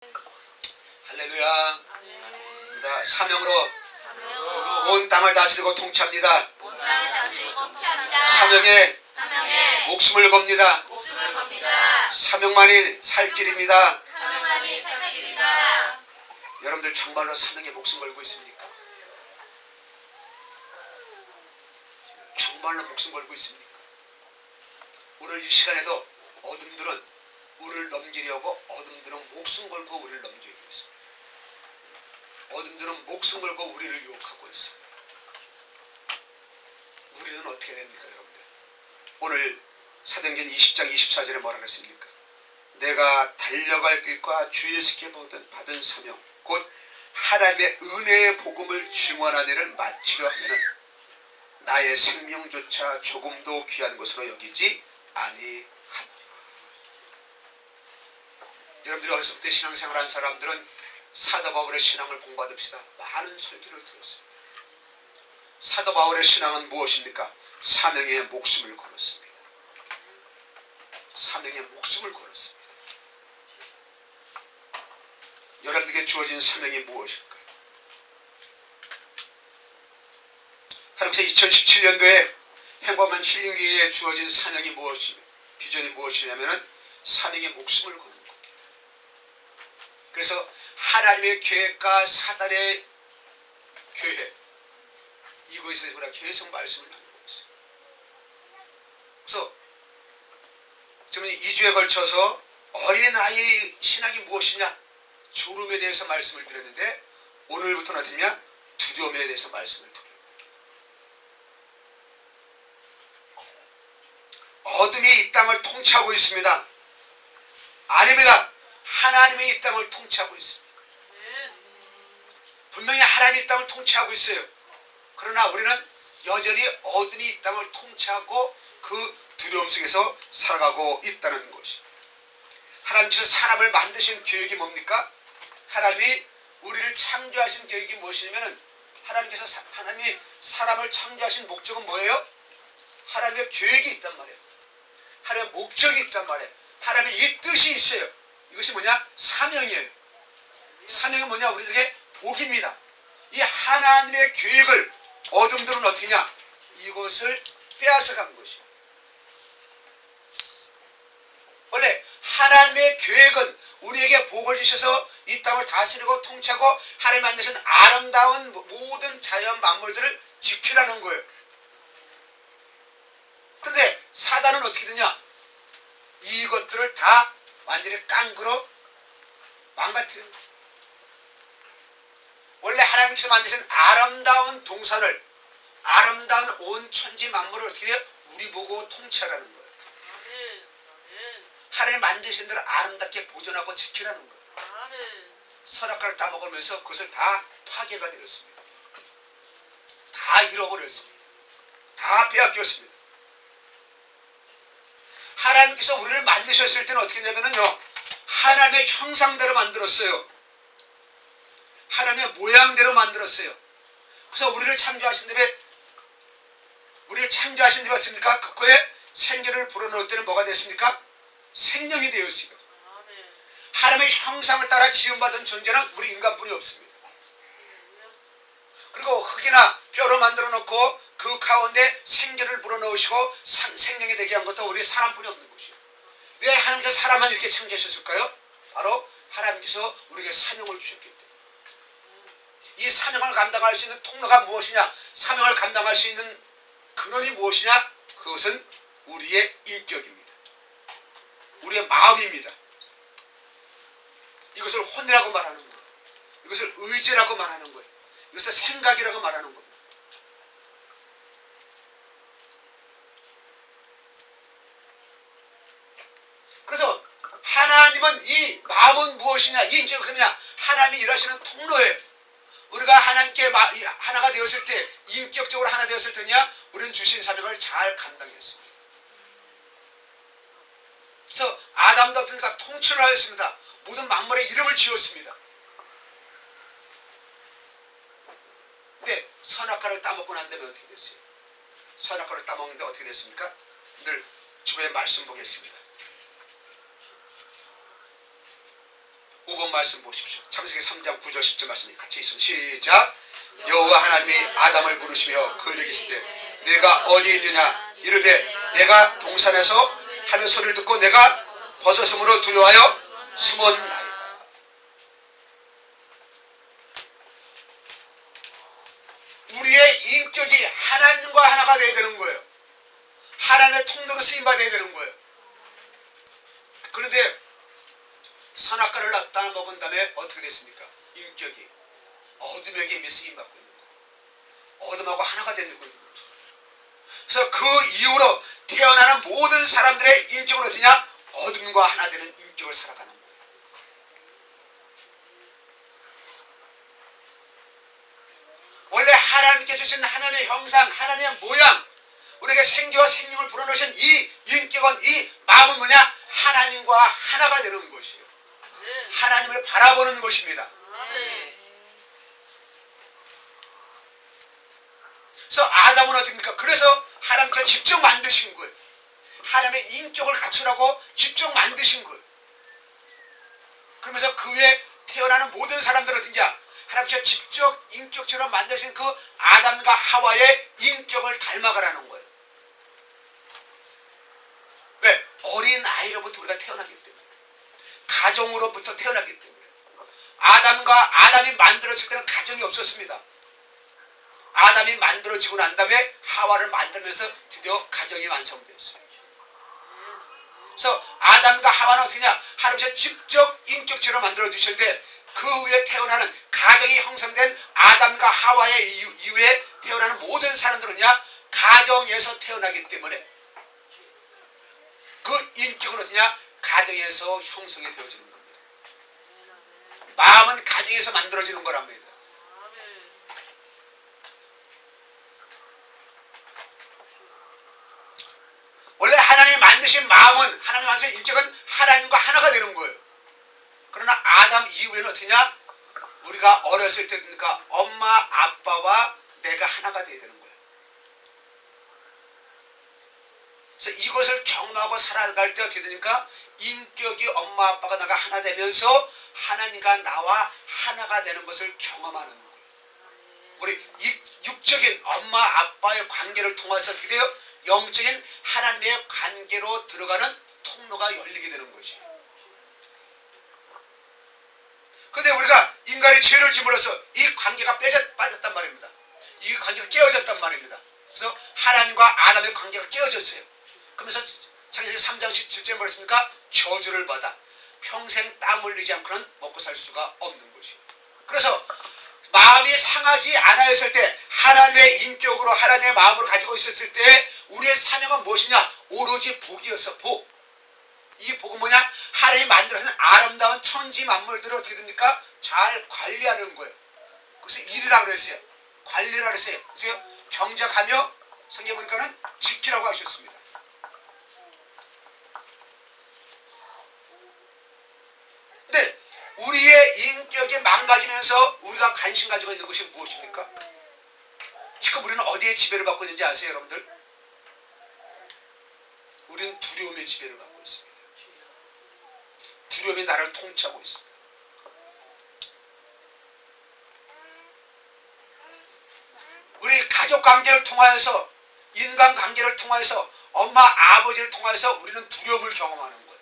할렐루야. 사명으로 온 땅을 다스리고 통치합니다. 사명에 목숨을 겁니다. 사명만이 살 길입니다. 여러분들 정말로 사명에 목숨 걸고 있습니까? 정말로 목숨 걸고 있습니까? 오늘 이 시간에도 어둠들은 우리를 넘기려고 어둠들은 목숨 걸고 우리를 넘기고 있습니다. 어둠들은 목숨 걸고 우리를 유혹하고 있습니다. 우리는 어떻게 됩니까, 여러분들? 오늘 사도행전 20장 24절에 뭐라 그랬습니까? 내가 달려갈 길과 주예수께 받은 사명 곧 하나님의 은혜의 복음을 증언하는 일을 마치려 하면은 나의 생명조차 조금도 귀한 것으로 여기지 아니하노라. 여러분들이 어렸을 때 신앙생활한 사람들은 사도 바울의 신앙을 공부하듯이 많은 설교를 들었습니다. 사도 바울의 신앙은 무엇입니까? 사명에 목숨을 걸었습니다. 사명에 목숨을 걸었습니다. 여러분들에게 주어진 사명이 무엇일까요? 하나님께서 2017년도에 행복한 힐링교회에 주어진 사명이 비전이 무엇이냐면은 사명에 목숨을 거는 겁니다. 그래서 하나님의 계획과 사단의 계획, 이것에 대해서 우리가 계속 말씀을 나누고 있어요. 그래서 지금 2주에 걸쳐서 어린아이의 신학이 무엇이냐, 졸음에 대해서 말씀을 드렸는데 오늘부터는 어떠냐, 두려움에 대해서 말씀을 드려요. 어둠이 이 땅을 통치하고 있습니다. 아닙니다. 하나님이 이 땅을 통치하고 있습니다. 분명히 하나님이 이 땅을 통치하고 있어요. 그러나 우리는 여전히 어둠이 이 땅을 통치하고 그 두려움 속에서 살아가고 있다는 것입니다. 하나님께서 사람을 만드신 계획이 뭡니까? 하나님이 우리를 창조하신 계획이 무엇이냐면 하나님이 사람을 창조하신 목적은 뭐예요? 하나님의 계획이 있단 말이에요. 하나님의 목적이 있단 말이에요. 하나님의 이 뜻이 있어요. 이것이 뭐냐? 사명이에요. 사명은 뭐냐? 우리들에게 복입니다. 이 하나님의 계획을 어둠들은 어떻게 하냐? 이것을 빼앗아간 것이에요. 원래 하나님의 계획은 우리에게 복을 주셔서 이 땅을 다스리고 통치하고 하나님 만드신 아름다운 모든 자연 만물들을 지키라는 거예요. 그런데 사단은 어떻게 되냐? 이것들을 다 완전히 깡그러 망가뜨리는 거예요. 원래 하나님께서 만드신 아름다운 동산을, 아름다운 온 천지 만물을 어떻게 해요? 우리 보고 통치하라는 거예요. 하나님 만드신 대로 아름답게 보존하고 지키라는 거예요. 선악과를 따먹으면서 그것을 다 파괴가 되었습니다. 다 잃어버렸습니다. 다 빼앗겼습니다. 하나님께서 우리를 만드셨을 때는 어떻게 했냐면요, 하나님의 형상대로 만들었어요. 하나님의 모양대로 만들었어요. 그래서 우리를 창조하신 데에 어떻습니까? 그 코에 생기를 불어넣을 때는 뭐가 됐습니까? 생명이 되었어요. 하나님의 형상을 따라 지음받은 존재는 우리 인간뿐이 없습니다. 그리고 흙이나 뼈로 만들어 놓고 그 가운데 생기를 불어넣으시고 생명이 되게 한 것도 우리 사람뿐이 없는 것이에요. 왜 하나님께서 사람만 이렇게 창조하셨을까요? 바로 하나님께서 우리에게 사명을 주셨기 때문에. 이 사명을 감당할 수 있는 통로가 무엇이냐? 사명을 감당할 수 있는 근원이 무엇이냐? 그것은 우리의 인격입니다. 우리의 마음입니다. 이것을 혼이라고 말하는 거예요. 이것을 의지라고 말하는 거예요. 이것을 생각이라고 말하는 겁니다. 그래서 하나님은 이 마음은 무엇이냐? 이 인격은 뭐냐? 하나님이 일하시는 통로예요. 우리가 하나님께 하나가 되었을 때, 인격적으로 하나 되었을 때냐? 우리는 주신 사명을 잘 감당했습니다. 그래서 아담도 어떻습니까? 통치를 하였습니다. 모든 만물의 이름을 지었습니다. 근데 선악과를 따먹고 난 다음에 어떻게 됐어요? 선악과를 따먹는데 어떻게 됐습니까? 늘 주의 말씀 보겠습니다. 5번 다음 말씀 보십시오. 창세기 3장 9절 10절 말씀 같이 있으면 시작. 여호와 하나님이 아담을 부르시며 그에게 이르시되 내가 어디 있느냐 이르되 내가 동산에서 하는 소리를 듣고 내가 벗었으므로 두려워하여 숨었나이다. 우리의 인격이 하나님과 하나가 되어야 되는 거예요. 하나님의 통로로 쓰임받아야 되는 거예요. 그런데 선악과를 따 먹은 다음에 어떻게 됐습니까? 인격이 어둠에게 이미 쓰임받고 있는 거예요. 어둠하고 하나가 되는 거예요. 그래서 그 이후로 태어나는 모든 사람들의 인격은 어디냐? 어둠과 하나 되는 인격을 살아가는 거예요. 원래 하나님께 주신 하나님의 형상, 하나님의 모양, 우리에게 생기와 생명을 불어넣으신 이 인격은, 이 마음은 뭐냐? 하나님과 하나가 되는 것이에요. 하나님을 바라보는 것입니다. 그래서 아담은 어떻습니까? 그래서 하나님께서 직접 만드신 거예요. 하나님의 인격을 갖추라고 직접 만드신 거예요. 그러면서 그 위에 태어나는 모든 사람들은 어떻게 하나님께서 직접 인격처럼 만드신 그 아담과 하와의 인격을 닮아가라는 거예요. 왜? 어린 아이로부터 우리가 태어나기 때문에, 가정으로부터 태어나기 때문에. 아담이 만들어질 때는 가정이 없었습니다. 아담이 만들어지고 난 다음에 하와를 만들면서 드디어 가정이 완성되었어요. 그래서 아담과 하와는 어떻게냐? 하나님께서 직접 인격체로 만들어 주셨는데 그 후에 태어나는 가정이 형성된 아담과 하와의 이후에 태어나는 모든 사람들은요, 가정에서 태어나기 때문에 그 인격은 어떠냐? 가정에서 형성이 되어지는 겁니다. 마음은 가정에서 만들어지는 거랍니다. 원래 하나님이 만드신 마음은, 하나님 만드신 인격은 하나님과 하나가 되는 거예요. 그러나 아담 이후에는 어떠냐? 우리가 어렸을 때 그러니까 엄마 아빠와 내가 하나가 되어야 되는 거예요. 그래서 이것을 경험하고 살아갈 때 어떻게 되니까 인격이 엄마 아빠가 나가 하나 되면서 하나님과 나와 하나가 되는 것을 경험하는 거예요. 우리 육적인 엄마 아빠의 관계를 통해서 어떻게 돼요? 영적인 하나님의 관계로 들어가는 통로가 열리게 되는 것이에요. 그런데 우리가 인간이 죄를 지음으로써 이 관계가 빠졌단 말입니다. 이 관계가 깨어졌단 말입니다. 그래서 하나님과 아담의 관계가 깨어졌어요. 그러면서 창세기 3장 17절에 뭐랬습니까? 저주를 받아 평생 땀 흘리지 않고는 먹고 살 수가 없는 것이에요. 그래서 마음이 상하지 않았을 때, 하나님의 인격으로 하나님의 마음으로 가지고 있었을 때 우리의 사명은 무엇이냐? 오로지 복이었어. 복. 이 복은 뭐냐? 하나님이 만들어낸 아름다운 천지 만물들을 어떻게 됩니까? 잘 관리하는 거예요. 그래서 일이라고 그랬어요. 관리라고 그랬어요. 그래서 경작하며, 성경에 보니까는 지키라고 하셨습니다. 근데 우리의 인격이 망가지면서 우리가 관심 가지고 있는 것이 무엇입니까? 지금 우리는 어디에 지배를 받고 있는지 아세요, 여러분들? 우리는 두려움의 지배를 받고 있습니다. 두려움이 나를 통치하고 있습니다. 우리 가족 관계를 통하여서, 인간 관계를 통하여서, 엄마 아버지를 통하여서 우리는 두려움을 경험하는 거예요.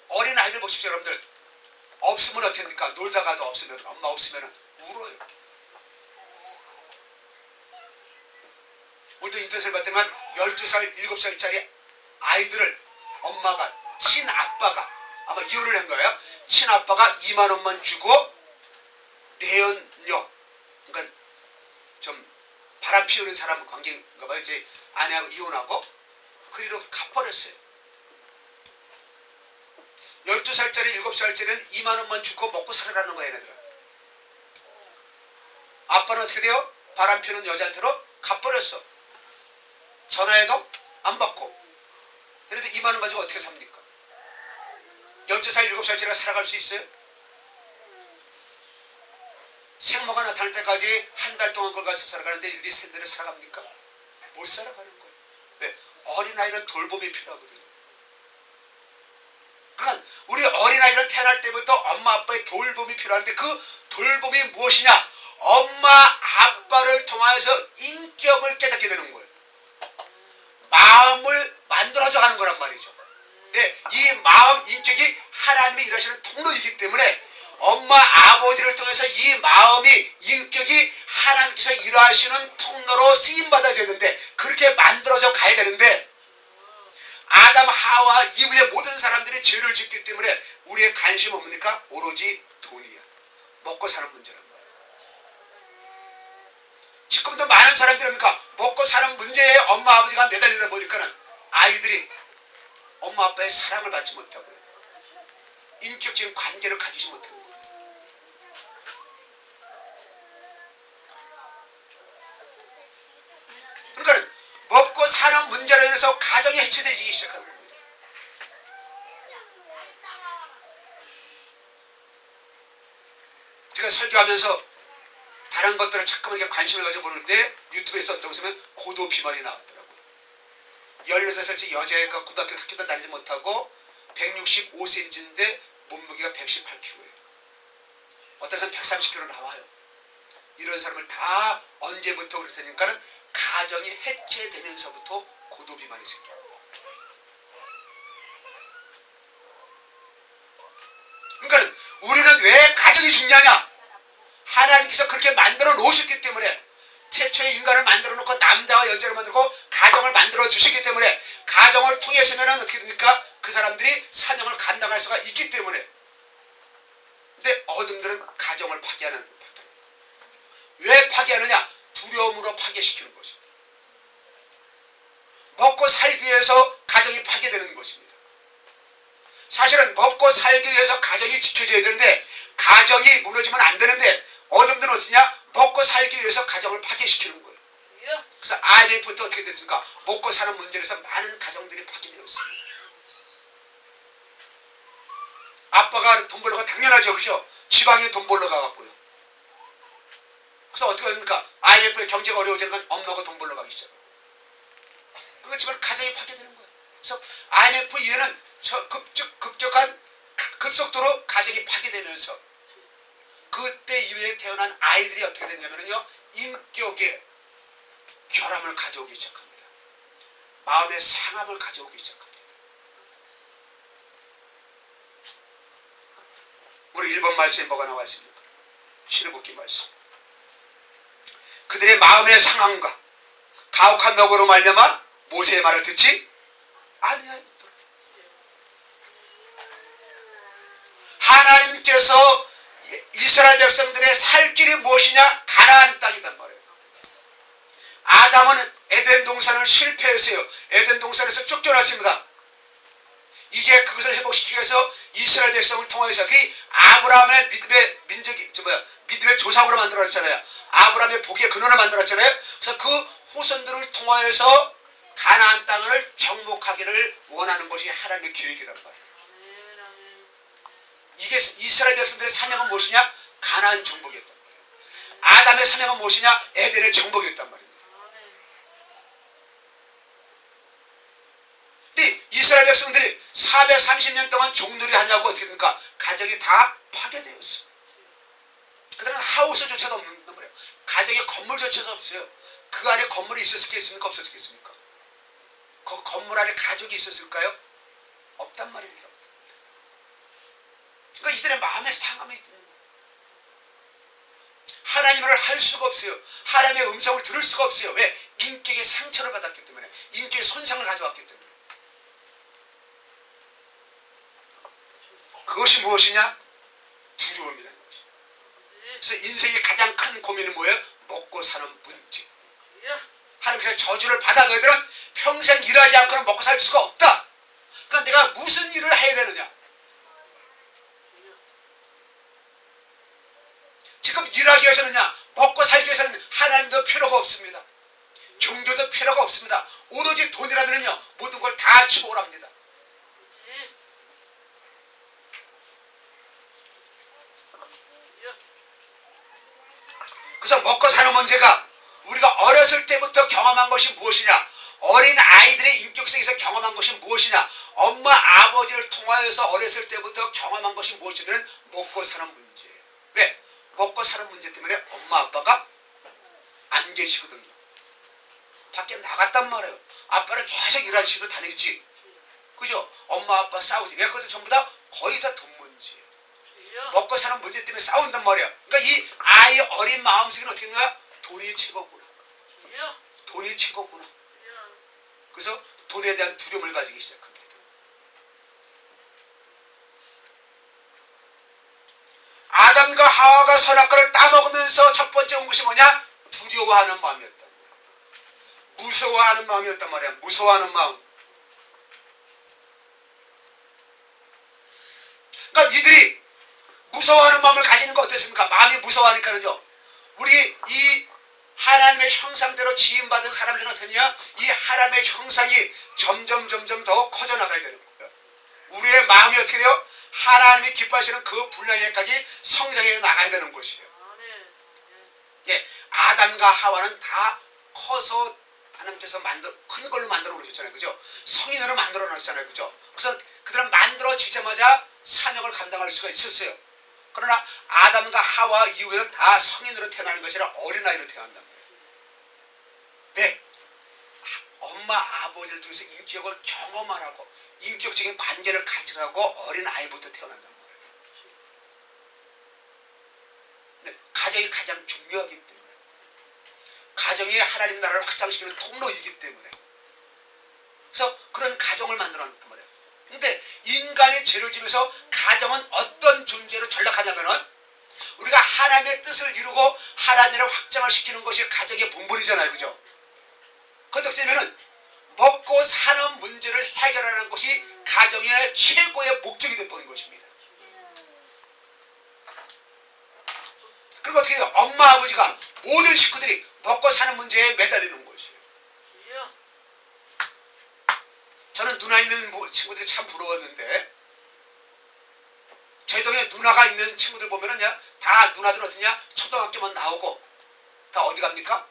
어린 아이들 보십시오, 여러분들. 없으면 어떻게 됩니까? 놀다가도 없으면, 엄마 없으면 울어요. 오늘도 인터넷을 봤더니만 12살, 7살짜리 아이들을 엄마가, 친아빠가, 아마 이혼을 한 거예요. 친아빠가 2만 원만 주고 내연녀, 그러니까 좀 바람 피우는 사람 관계인가 봐요. 이제 아내하고 이혼하고 그리로 갚아버렸어요. 12살짜리, 7살짜리는 2만 원만 주고 먹고 살아라는 거야, 얘네들은. 아빠는 어떻게 돼요? 바람 피우는 여자한테로 갚아버렸어. 전화해도 안 받고. 얘네들 2만 원 가지고 어떻게 삽니까? 12살, 7살짜리가 살아갈 수 있어요? 생모가 나타날 때까지 한 달 동안 그걸 가지고 살아가는데 이들이 샌들을 살아갑니까? 못 살아가는 거예요. 왜? 어린아이는 돌봄이 필요하거든요. 그러니까 우리 어린아이를 태어날 때부터 엄마 아빠의 돌봄이 필요한데 그 돌봄이 무엇이냐? 엄마 아빠를 통해서 인격을 깨닫게 되는 거예요. 마음을 만들어져 가는 거란 말이죠. 네, 이 마음 인격이 하나님이 일하시는 통로이기 때문에 엄마 아버지를 통해서 이 마음이 인격이 하나님께서 일하시는 통로로 쓰임받아야 되는데 그렇게 만들어져 가야 되는데 아담 하와 이후의 모든 사람들이 죄를 짓기 때문에 우리의 관심 뭡니까? 오로지 돈이야. 먹고 사는 문제란 말이야. 지금도 많은 사람들이 뭡니까? 먹고 사는 문제에 엄마 아버지가 매달리다 보니까는 아이들이 엄마 아빠의 사랑을 받지 못하고요. 인격적인 관계를 가지지 못하는 거예요. 그러니까 먹고 사는 문제로 인해서 가정이 해체되기 시작하는 겁니다. 제가 설교하면서 다른 것들을 자꾸만 이렇게 관심을 가지고 보는 때 유튜브에 썼던 것은 고도 비만이 나왔더라고요. 18살짜리 여자애가 고등학교 학교도 다니지 못하고 165cm인데 몸무게가 118kg예요. 어떤 사람 130kg 나와요. 이런 사람을 다 언제부터 그렇다니까는 가정이 해체되면서부터 고도 비만이 생겨요. 그러니까 우리는 왜 가정이 중요하냐? 하나님께서 그렇게 만들어 놓으셨기 때문에 최초의 인간을 만들어 놓고 남자와 여자를 만들고 가정을 만들어 주시기 때문에 가정을 통해서면 어떻게 됩니까? 그 사람들이 사명을 감당할 수가 있기 때문에. 근데 어둠들은 가정을 파괴하는. 왜 파괴하느냐? 두려움으로 파괴시키는 것입니다. 먹고 살기 위해서 가정이 파괴되는 것입니다. 사실은 먹고 살기 위해서 가정이 지켜져야 되는데 가정이 무너지면 안 되는데 어둠들은 어떠냐? 먹고 살기 위해서 가정을 파괴시키는 거예요. 그래서 IMF부터 어떻게 됐습니까? 먹고 사는 문제에서 많은 가정들이 파괴되었습니다. 아빠가 돈 벌러 가 당연하죠. 그죠? 지방에 돈 벌러 가갖고요. 그래서 어떻게 됩니까? IMF의 경제가 어려워지는 건 엄마가 돈 벌러 가기 시작해요. 그렇지만 가정이 파괴되는 거예요. 그래서 IMF 이후에는 급격한 급속도로 가정이 파괴되면서 그때 이후에 태어난 아이들이 어떻게 됐냐면요. 인격의 결함을 가져오기 시작합니다. 마음의 상함을 가져오기 시작합니다. 우리 1번 말씀에 뭐가 나와 있습니까? 신해복기 말씀. 그들의 마음의 상함과 가혹한 너고로 말미암아 모세의 말을 듣지 아니하였더라. 하나님께서 이스라엘 백성들의 살 길이 무엇이냐? 가나안 땅이단 말이에요. 아담은 에덴 동산을 실패했어요. 에덴 동산에서 쫓겨났습니다. 이제 그것을 회복시키기 위해서 이스라엘 백성을 통해서 그 아브라함의 믿음의 민족이 믿음의 조상으로 만들어졌잖아요. 아브라함의 복의 근원을 만들었잖아요. 그래서 그 후손들을 통하여서 가나안 땅을 정복하기를 원하는 것이 하나님의 계획이란 말이에요. 이게 이스라엘 백성들의 사명은 무엇이냐? 가나안 정복이었단 말이에요. 아담의 사명은 무엇이냐? 에덴의 정복이었단 말입니다. 근데 이스라엘 백성들이 430년 동안 종놀이 하냐고 어떻게 됩니까? 가정이 다 파괴되었어요. 그들은 하우스조차도 없는 거예요. 가정에 건물조차도 없어요. 그 안에 건물이 있었겠습니까? 없었겠습니까? 그 건물 안에 가족이 있었을까요? 없단 말입니다. 그러니까 이들의 마음에 상함이 있는 거예요. 하나님을 할 수가 없어요. 하나님의 음성을 들을 수가 없어요. 왜? 인격의 상처를 받았기 때문에, 인격의 손상을 가져왔기 때문에. 그것이 무엇이냐? 두려움이라는 것이죠. 그래서 인생의 가장 큰 고민은 뭐예요? 먹고 사는 문제. 하나님께서 저주를 받아 너희들은 평생 일하지 않고는 먹고 살 수가 없다. 그러니까 내가 무슨 일을 해야 되느냐? 지금 일하기 위해서는요, 먹고 살기 위해서는 하나님도 필요가 없습니다. 종교도 필요가 없습니다. 오로지 돈이라면요 모든 걸 다 추구합니다. 그래서 먹고 사는 문제가 우리가 어렸을 때부터 경험한 것이 무엇이냐? 어린 아이들의 인격성에서 경험한 것이 무엇이냐? 엄마 아버지를 통하여서 어렸을 때부터 경험한 것이 무엇이냐면 먹고 사는 문제예요. 왜? 먹고 사는 문제 때문에 엄마 아빠가 안 계시거든요. 밖에 나갔단 말이에요. 아빠는 계속 일하시러 다니지. 그죠? 엄마 아빠 싸우지. 왜? 그것도 전부 다 거의 다 돈 문제예요. 먹고 사는 문제 때문에 싸운단 말이에요. 그러니까 이 아이 어린 마음속에는 어떻게 했냐? 돈이 최고구나. 돈이 최고구나. 그래서 돈에 대한 두려움을 가지기 시작합니다. 아담과 하와가 선악과를 따먹으면서 첫 번째 온 것이 뭐냐? 두려워하는 마음이었단 말이야. 무서워하는 마음이었단 말이야. 무서워하는 마음. 그러니까 니들이 무서워하는 마음을 가지는 거 어떻습니까? 마음이 무서워하니까는요. 우리 이 하나님의 형상대로 지음받은 사람들은 어떠냐? 이 하나님의 형상이 점점 더 커져나가야 되는 거예요. 우리의 마음이 어떻게 돼요? 하나님이 기뻐하시는 그 분량에까지 성장해 나가야 되는 것이에요. 예, 아담과 하와는 다 커서 하나님께서 큰 걸로 만들어 놓으셨잖아요. 그죠? 성인으로 만들어 놨잖아요. 그죠? 그래서 그들은 만들어지자마자 사명을 감당할 수가 있었어요. 그러나 아담과 하와 이후에는 다 성인으로 태어나는 것이 아니라 어린아이로 태어난단 말이에요. 네. 엄마 아버지를 통해서 인격을 경험하라고 인격적인 관계를 가지라고 어린아이부터 태어난단 말이에요. 네. 가정이 가장 중요하기 때문에 가정이 하나님 나라를 확장시키는 통로이기 때문에 그래서 그런 가정을 만들어 놨단 말이에요. 근데 인간이 죄를 지면서 가정은 어떤 존재로 전락하냐면은 우리가 하나님의 뜻을 이루고 하나님의 확장을 시키는 것이 가정의 본분이잖아요. 그죠? 그런데 되면은 먹고 사는 문제를 해결하는 것이 가정의 최고의 목적이 되어버린 것입니다. 그리고 어떻게 해요? 엄마 아버지가 모든 식구들이 먹고 사는 문제에 매달리는 것이에요. 저는 누나 있는 친구들이 참 부러웠는데 저희 동네 누나가 있는 친구들 보면은 다 누나들 어떠냐? 초등학교만 나오고 다 어디 갑니까?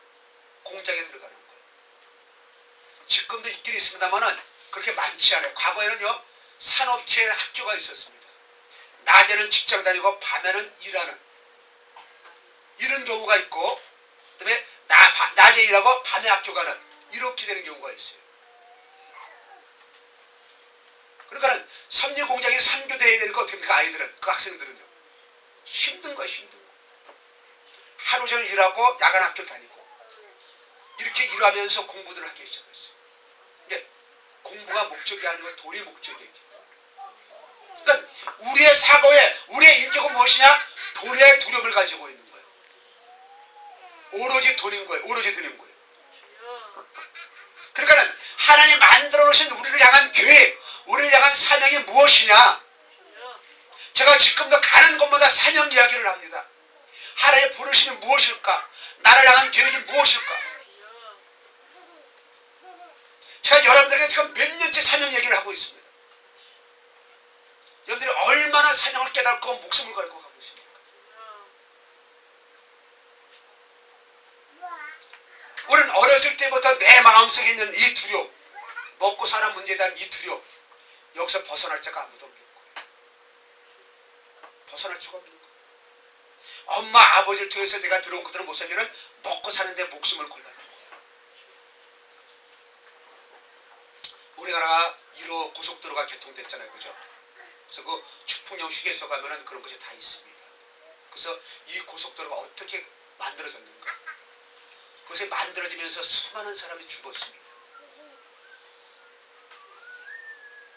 공장에 들어가는 거예요. 지금도 있긴 있습니다만은 그렇게 많지 않아요. 과거에는요 산업체 학교가 있었습니다. 낮에는 직장 다니고 밤에는 일하는 이런 경우가 있고 그다음에 낮에 일하고 밤에 학교 가는 이렇게 되는 경우가 있어요. 그러니까 섬유 공장이 3교대 해야 되니까 어떻게 합니까? 아이들은 그 학생들은요 힘든 거야. 힘든 거. 하루 종일 일하고 야간 학교 다니고 이렇게 일하면서 공부들을 하기 시작했어요. 이게 공부가 목적이 아니고 돈이 목적이지. 그러니까 우리의 사고에 우리의 인격은 무엇이냐? 돈의 두려움을 가지고 있는 거예요. 오로지 돈인 거예요. 오로지 돈인 거예요. 그러니까 하나님 만들어 놓으신 우리를 향한 계획, 우리를 향한 사명이 무엇이냐? 제가 지금도 가는 곳마다 사명 이야기를 합니다. 하나님의 부르심이 무엇일까? 나를 향한 계획이 무엇일까? 제가 여러분들에게 지금 몇 년째 사명 얘기를 하고 있습니다. 여러분들이 얼마나 사명을 깨닫고 목숨을 걸고 가고 있습니까? 우리는 어렸을 때부터 내 마음속에 있는 이 두려움, 먹고 사는 문제에 대한 이 두려움, 여기서 벗어날 자가 아무도 없는 거예요. 벗어날 수가 없는 거예요. 엄마 아버지를 통해서 내가 들어온 것들은 무엇이냐면 먹고 사는데 목숨을 걸라는 거예요. 우리나라 1호 고속도로가 개통됐잖아요. 그죠? 그래서 그 축풍령 휴게소 가면은 그런 것이 다 있습니다. 그래서 이 고속도로가 어떻게 만들어졌는가? 그것이 만들어지면서 수많은 사람이 죽었습니다.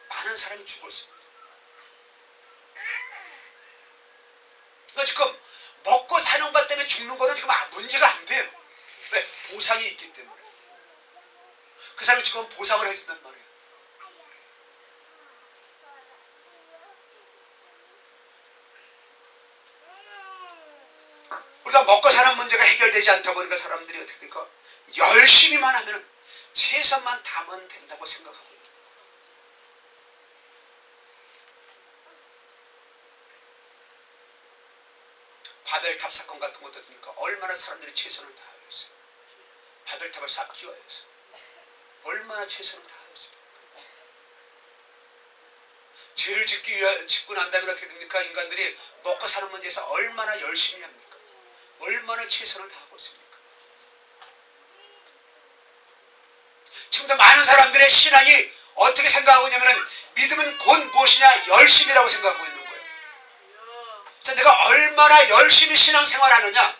많은 사람이 죽었습니다. 그러니까 지금 먹고 사는 것 때문에 죽는 거는 지금 문제가 안 돼요. 왜? 보상이 있기 때문에. 그 사람이 지금 보상을 해준단 말이에요. 우리가 먹고 사는 문제가 해결되지 않다 보니까 사람들이 어떻게 될까? 열심히만 하면 최선만 다하면 된다고 생각하고 있는 거예요. 바벨탑 사건 같은 것도 어떻습니까? 얼마나 사람들이 최선을 다하였어요. 바벨탑을 쌓기 위해서 얼마나 최선을 다하였습니까? 죄를 짓고 난 다음에 어떻게 됩니까? 인간들이 먹고 사는 문제에서 얼마나 열심히 합니까? 얼마나 최선을 다하고 있습니까? 지금도 많은 사람들의 신앙이 어떻게 생각하고 있냐면 믿음은 곧 무엇이냐? 열심이라고 생각하고 있는 거예요. 그래서 내가 얼마나 열심히 신앙생활하느냐,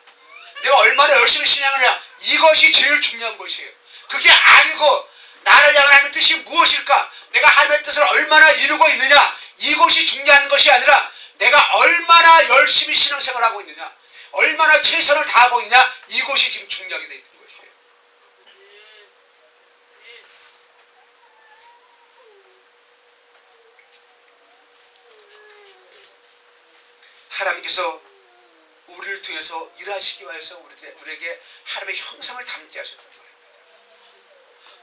내가 얼마나 열심히 신앙하느냐, 이것이 제일 중요한 것이에요. 그게 아니고 나를 향한 하나님의 뜻이 무엇일까? 내가 하나님의 뜻을 얼마나 이루고 있느냐, 이것이 중요한 것이 아니라 내가 얼마나 열심히 신앙생활하고 있느냐, 얼마나 최선을 다하고 있느냐, 이것이 지금 중요하게 되어 있는 것이에요. 하나님께서 우리를 통해서 일하시기 위해서 우리에게 하나님의 형상을 담게 하셨단 말입니다.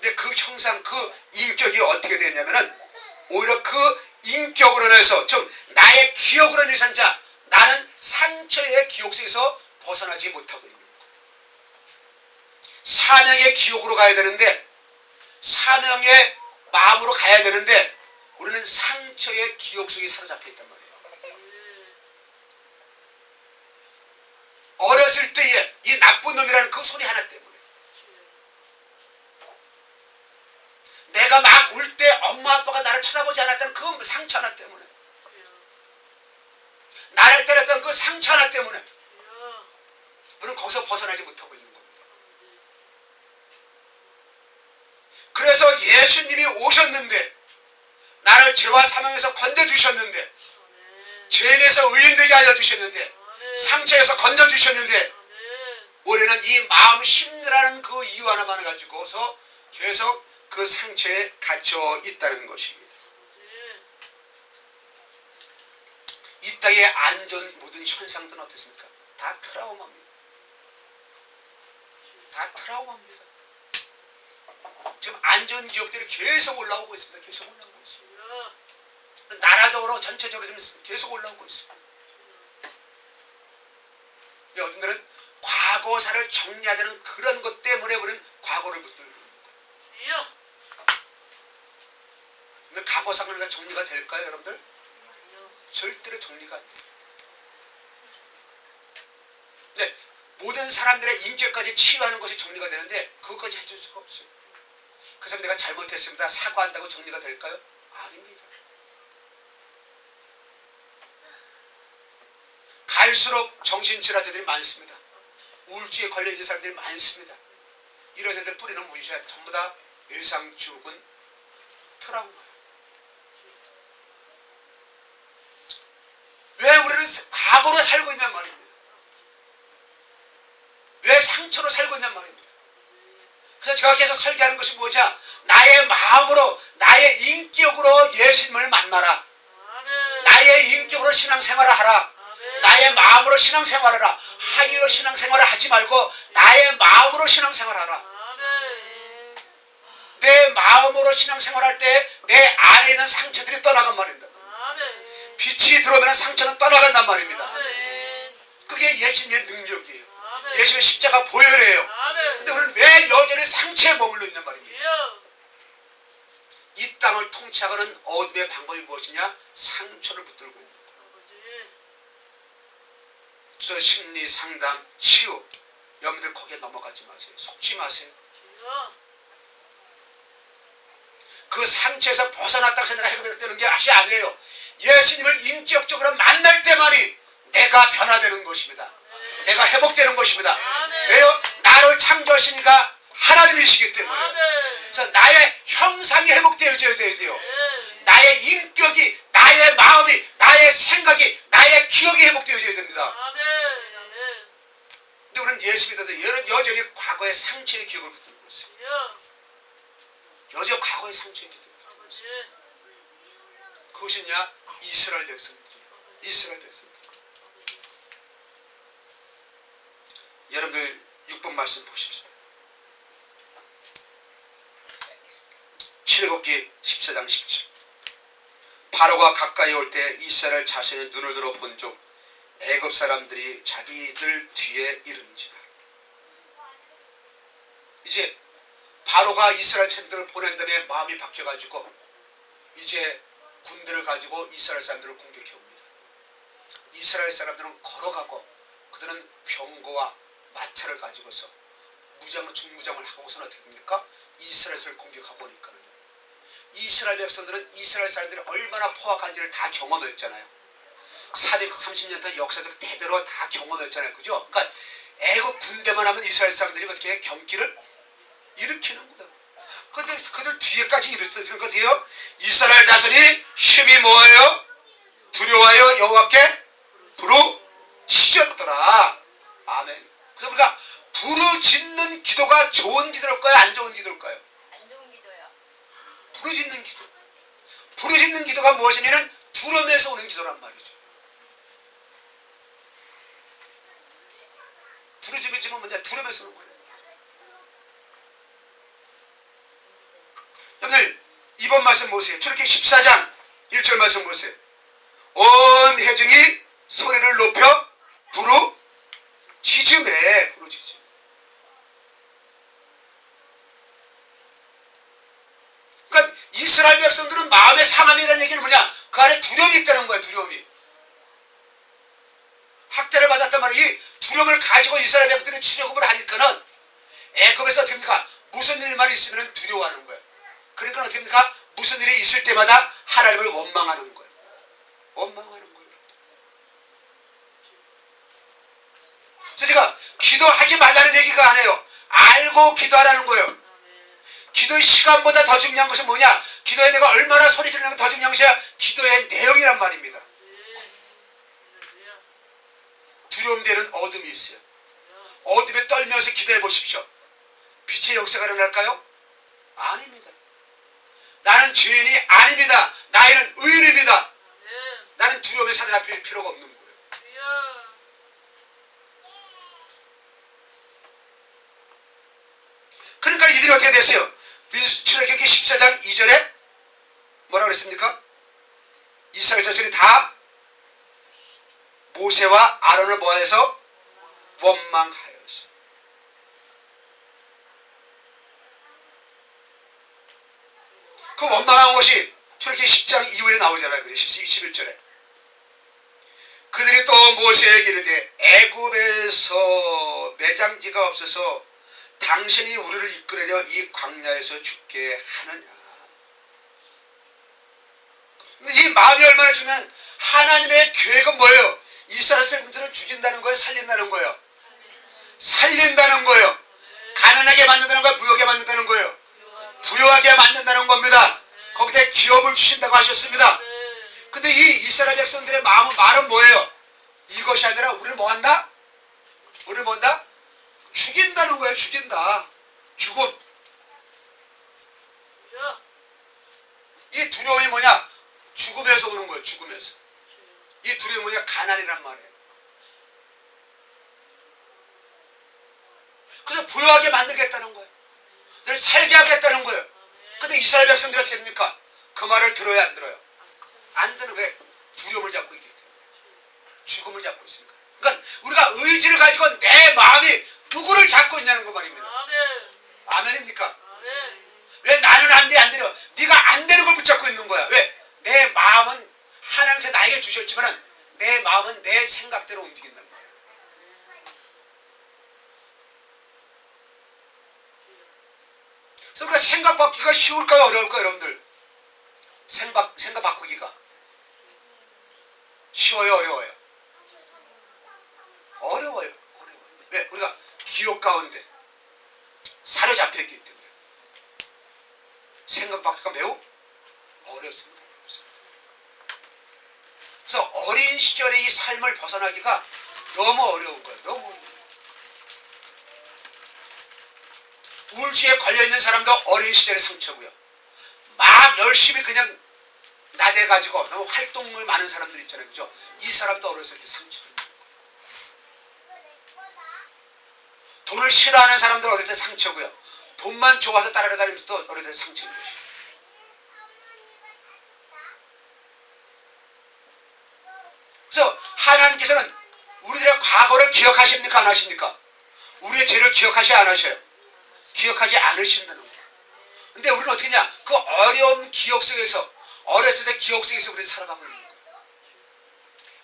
근데 그 형상, 그 인격이 어떻게 되냐면은 오히려 그 인격으로 인해서, 즉 나의 기억으로 인해서 자, 나는 상처의 기억 속에서 벗어나지 못하고 있는 거예요. 사명의 기억으로 가야 되는데, 사명의 마음으로 가야 되는데 우리는 상처의 기억 속에 사로잡혀 있단 말이에요. 어렸을 때에 이 나쁜 놈이라는 그 소리 하나 때문에, 내가 막 울 때 엄마 아빠가 나를 쳐다보지 않았다는 그 상처 하나 때문에, 나를 때렸던 그 상처 하나 때문에 우리는 거기서 벗어나지 못하고 있는 겁니다. 그래서 예수님이 오셨는데, 나를 죄와 사망에서 건져주셨는데, 죄인에서 의인되게 알려주셨는데, 상처에서 건져주셨는데, 우리는 이 마음 힘내라는 그 이유 하나만 가지고서 계속 그 상처에 갇혀 있다는 것입니다. 이 땅의 안전 모든 현상들은 어떻습니까? 다 트라우마입니다. 다 트라우마입니다. 지금 안전 기업들이 계속 올라오고 있습니다. 계속 올라오고 있습니다. 나라적으로 전체적으로 지금 계속 올라오고 있습니다. 어른들은 과거사를 정리하자는 그런 것 때문에 우리는 과거를 붙들고 있는 거예요. 근데 과거사가 정리가 될까요, 여러분들? 절대로 정리가 안 돼요. 네, 모든 사람들의 인격까지 치유하는 것이 정리가 되는데 그것까지 해줄 수가 없어요. 그래서 내가 잘못했습니다, 사과한다고 정리가 될까요? 아닙니다. 갈수록 정신질환자들이 많습니다. 우울증에 걸려있는 사람들이 많습니다. 이런 사람들 뿌리는 무엇이야? 전부 다 외상, 죽은 트라우마예요. 왜 우리는 과거로 살고 있냔 말입니다. 왜 상처로 살고 있냔 말입니다. 그래서 제가 계속 설계하는 것이 뭐냐? 나의 마음으로, 나의 인격으로 예수님을 만나라. 나의 인격으로 신앙생활을 하라. 나의 마음으로 신앙생활하라. 항의로 신앙생활을 하지 말고 나의 마음으로 신앙생활하라. 내 마음으로 신앙생활할 때 내 안에 있는 상처들이 떠나간 말입니다. 빛이 들어오면 상처는 떠나간단 말입니다. 그게 예수님의 능력이에요. 예수님의 십자가 보혈이에요. 근데 우리는 왜 여전히 상처에 머물러 있냔 말입니다. 이 땅을 통치하고는 어둠의 방법이 무엇이냐? 상처를 붙들고 있는 거예요. 그래서 심리, 상담, 치유, 여러분들 거기에 넘어가지 마세요. 속지 마세요. 그 상처에서 벗어났다고 생각하고 해결되는 게 아니에요. 예수님을 인격적으로 만날 때만이 내가 변화되는 것입니다. 내가 회복되는 것입니다. 왜요? 나를 창조하시니까 하나님이시기 때문에. 그래서 나의 형상이 회복되어져야 돼요. 나의 인격이, 나의 마음이, 나의 생각이, 나의 기억이 회복되어져야 됩니다. 근데 우리는 예수 믿어도 여전히 과거의 상처의 기억을 붙들고 있어요. 여전히 과거의 상처의 기억을 붙들고 있어요. 그것이냐? 이스라엘 백성들이에요. 이스라엘 백성들. 여러분들 6번 말씀 보십시다. 출애굽기 14장 10절. 바로가 가까이 올 때 이스라엘 자손의 눈을 들어 본즉 애굽 사람들이 자기들 뒤에 이른지라. 이제 바로가 이스라엘 백성들을 보낸 다음에 마음이 바뀌어가지고 이제 군대를 가지고 이스라엘 사람들을 공격해 옵니다. 이스라엘 사람들은 걸어가고 그들은 병거와 마차를 가지고서 중무장을 하고서는 어떻게 됩니까? 이스라엘을 공격하고 오니까는요. 이스라엘 백성들은 이스라엘 사람들이 얼마나 포악한지를 다 경험했잖아요. 430년 동안 역사적 대대로 다 경험했잖아요. 그죠? 그러니까 애국 군대만 하면 이스라엘 사람들이 어떻게 해? 경기를 일으키는 거예요. 그런데 그들 뒤에까지 일으키는 것 같아요. 이스라엘 자손이 심히 뭐예요? 두려워하여 여호와께 부르짖었더라. 아멘. 그래서 우리가 부르짖는 기도가 좋은 기도일까요? 안 좋은 기도일까요? 안 좋은 기도요. 부르짖는 기도. 부르짖는 기도가 무엇이냐면 두려움에서 오는 기도란 말이죠. 부르짖으면 뭐냐? 두려움에서 오는 거예요. 여러분들 이번 말씀 보세요. 출애굽기 14장 1절 말씀 보세요. 온 회중이 소리를 높여 부르짖으매. 부르짖으매. 그러니까 이스라엘 백성들은 마음의 상함이라는 얘기는 뭐냐? 그 안에 두려움이 있다는 거예요. 두려움이. 학대를 받았단 말이에요. 이 두려움을 가지고 이스라엘 백성들이 출애굽을 하니까는 애굽에서 어떻게 됩니까? 무슨 일만 있으면 두려워하는 거예요. 그러니까 어떻게 됩니까? 무슨 일이 있을 때마다 하나님을 원망하는 거예요. 원망하는 거예요. 그래서 제가 기도하지 말라는 얘기가 아니에요. 알고 기도하라는 거예요. 기도의 시간보다 더 중요한 것은 뭐냐? 기도에 내가 얼마나 소리 지르는 게 더 중요한 것이야. 기도의 내용이란 말입니다. 두려움 되는 어둠이 있어요. 어둠에 떨면서 기도해 보십시오. 빛의 역사가 일어날까요? 아닙니다. 나는 죄인이 아닙니다. 나이는 의인입니다. 나는 두려움에 사로잡힐 필요가 없는 거예요. 그러니까 이들이 어떻게 됐어요? 출애굽기 14장 2절에 뭐라고 그랬습니까? 이스라엘 자손이 다 모세와 아론을 모아서 원망하였어. 그 원망한 것이 출애굽기 10장 이후에 나오잖아요. 11절에. 그들이 또 모세에게 이르되 애굽에서 매장지가 없어서 당신이 우리를 이끌으려 이 광야에서 죽게 하느냐. 근데 이 마음이 얼마나 중요한 하나님의 계획은 뭐예요? 이스라엘 사람들을 죽인다는 거예요? 살린다는 거예요? 살린다는 거예요. 가난하게 만든다는 거예요? 부유하게 만든다는 거예요? 부유하게 만든다는 겁니다. 거기다 기업을 주신다고 하셨습니다. 근데 이 이스라엘 백성들의 말은 뭐예요? 이것이 아니라 우리를 뭐 한다? 우리를 뭐 한다? 죽인다는 거예요. 죽인다. 죽음. 이 두려움이 뭐냐? 죽음에서 오는 거예요. 죽음에서. 이 두려움이 뭐냐? 가난이란 말이에요. 그래서 부유하게 만들겠다는 거예요. 늘 살게 하겠다는 거예요. 근데 이스라엘 백성들이 어떻게 됩니까? 그 말을 들어요, 안 들어요? 안 들어요. 왜? 두려움을 잡고 있기 때문에. 죽음을 잡고 있으니까. 그러니까 우리가 의지를 가지고 내 마음이 누구를 잡고 있냐는 거 말입니다. 아멘. 아멘입니까? 아멘. 왜 나는 안 돼, 안 되려? 네가 안 되는 걸 붙잡고 있는 거야. 왜? 내 마음은 하나님께서 나에게 주셨지만 내 마음은 내 생각대로 움직인다는 거야. 그래서 우리가 생각 바꾸기가 쉬울까요? 어려울까요? 여러분들? 생각 바꾸기가 쉬워요? 어려워요? 어려워요. 왜? 우리가 기억 가운데 사로잡혀 있기 때문에 생각 바꾸기가 매우 어렵습니다. 그래서 어린 시절의 이 삶을 벗어나기가 너무 어려운 거예요. 너무 어려운 거예요. 우울증에 걸려있는 사람도 어린 시절의 상처고요. 막 열심히 그냥 나대가지고 너무 활동을 많은 사람들 있잖아요. 그죠? 이 사람도 어렸을 때 상처를 받는 거예요. 돈을 싫어하는 사람도 어릴 때 상처고요. 돈만 좋아서 따라다니면서도 어릴 때 상처인 것이에요. 그래서 하나님께서는 우리들의 과거를 기억하십니까? 안 하십니까? 우리의 죄를 기억하셔야 안 하셔요? 기억하지 않으신다는 거예요. 근데 우리는 어떻게 했냐? 그 어려운 기억 속에서 어렸을 때 기억 속에서 우리는 살아가고 있는 거예요.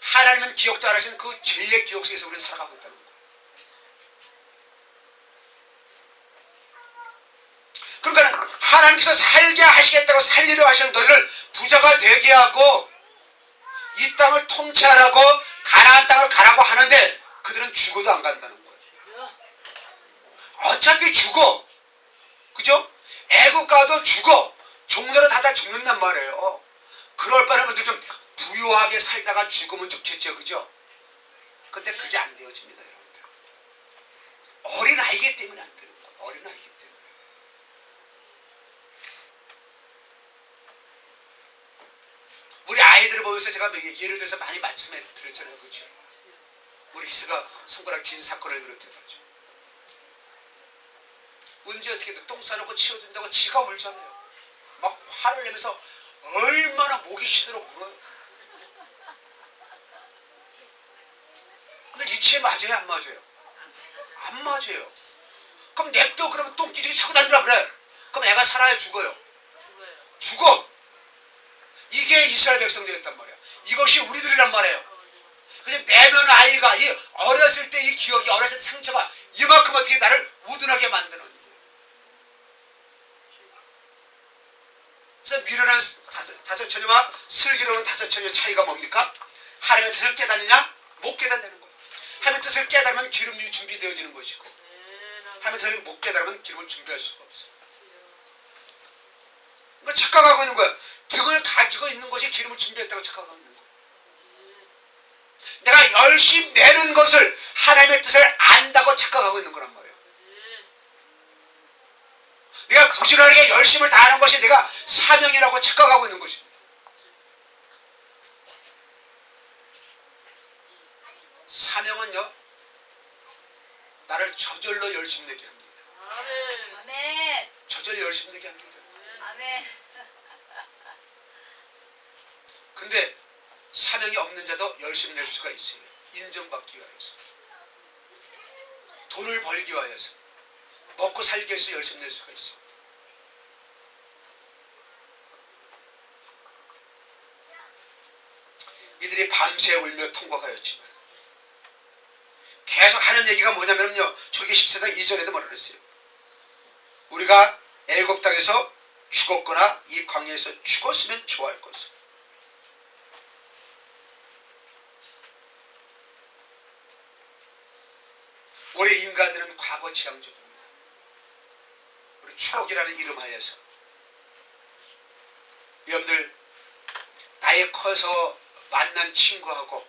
하나님은 기억도 안 하시는 그 죄의 기억 속에서 우리는 살아가고 있다는 거예요. 그러니까 하나님께서 살게 하시겠다고 살리려 하시는 너희를 부자가 되게 하고 이 땅을 통치하라고 가나안 땅을 가라고 하는데 그들은 죽어도 안 간다는 거예요. 어차피 죽어. 그죠? 애국 가도 죽어. 종로로 다 죽는단 말이에요. 그럴 바에는 좀 부유하게 살다가 죽으면 좋겠죠. 그죠? 근데 그게 안 되어집니다. 여러분들. 어린아이기 때문에 안 되는 거예요. 어린아이기 때문에. 우리 아이들을 보면서 제가 예를 들어서 많이 말씀해 드렸잖아요. 그죠? 우리 희수가 손가락 긴 사건을 비롯해가지고 언제 어떻게 똥 싸놓고 치워준다고 지가 울잖아요. 막 화를 내면서 얼마나 목이 쉬도록 울어요. 근데 이치에 맞아요? 안 맞아요? 안 맞아요. 그럼 냅둬. 그러면 똥기저귀 차고 다니라 그래. 그럼 애가 살아야 죽어요? 죽어. 이게 이스라엘 백성들이었단 말이야. 이것이 우리들이란 말이에요. 그래서 내면 아이가 이 어렸을 때 이 기억이 어렸을 때 상처가 이만큼 어떻게 나를 우둔하게 만드는 거예요. 그래서 미련한 다섯 처녀와 슬기로운 다섯 처녀 차이가 뭡니까? 하나님의 뜻을 깨닫느냐? 못 깨닫는 거예요. 하나님의 뜻을 깨달으면 기름이 준비되어지는 것이고 하나님의 뜻을 못 깨달으면 기름을 준비할 수가 없어요. 그러니까 착각하고 있는 거예요. 등을 가지고 있는 것이 기름을 준비했다고 착각하고 있는 거예요. 내가 열심히 내는 것을 하나님의 뜻을 안다고 착각하고 있는 거란 말이에요. 내가 부지런하게 열심을 다하는 것이 내가 사명이라고 착각하고 있는 것입니다. 사명은요, 나를 저절로 열심 내게 합니다. 아멘. 저절로 열심 내게 합니다. 아멘. 근데 사명이 없는 자도 열심히 낼 수가 있어요. 인정받기 위해서, 돈을 벌기 위해서, 먹고 살기 위해서 열심히 낼 수가 있어요. 이들이 밤새 울며 통곡하였지만 계속 하는 얘기가 뭐냐면요, 출애굽기 14장 이전에도 뭐라 그랬어요? 우리가 애굽 땅에서 죽었거나 이 광야에서 죽었으면 좋아할 것을. 우리 인간들은 과거 지향적입니다. 우리 추억이라는 이름 하에서 여러분들 나이 커서 만난 친구하고